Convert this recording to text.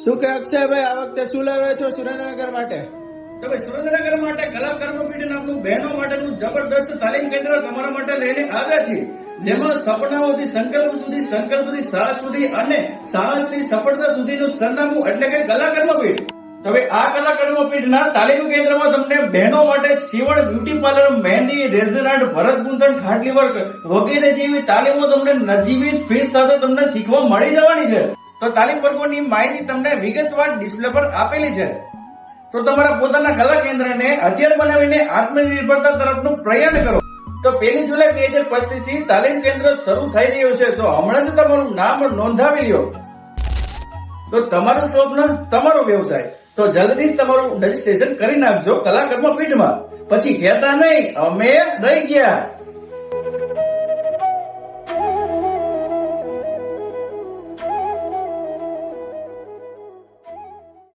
શું કે અક્ષયભાઈ આ વખતે શું લાવ્યા છો સુરેન્દ્રનગર માટે? તો ભાઈ સુરેન્દ્રનગર માટે કલા કર્મપીઠ નામનું બહેનો માટેનું જબરદસ્ત તાલીમ કેન્દ્ર તમારા માટે લઈને આવ્યા છે, જેમાં સપનાઓથી સંકલ્પથી સાહસ સુધી અને સાહસથી સફળતા સુધીનું સરનામું એટલે કે કલા કર્મપીઠ. તો હવે આ કલા કર્મપીઠના તાલીમ કેન્દ્રમાં તમને બહેનો માટે સીવણ, બ્યુટી પાર્લર, મહેંદી, રેઝર આર્ટ, ભરત ગૂંથણ, ખાટલી વર્ક વગેરે જેવી તાલીમો તમને નજીવી ફીસ સાથે તમને શીખવા મળી જવાની છે. તો તાલીમ વર્ગોની માહિતી તમને વિગતવાર ડિસ્પ્લે પર આપેલી છે. તો તમારા પોતાના કલા કેન્દ્રને હથિયાર બનાવીને આત્મનિર્ભરતા તરફનું પ્રયાણ કરો. તો 1 જુલાઈ 2025 થી તાલીમ કેન્દ્ર શરૂ થઈ રહ્યું છે, તો હમણાં જ તમારું નામ નોંધાવી લ્યો. તો તમારું સ્વપ્ન તમારો વ્યવસાય, તો જલ્દી જ તમારું રજીસ્ટ્રેશન કરી નાખજો કલા કર્મપીઠમાં. પછી કહેતા નહીં અમે રહી ગયા.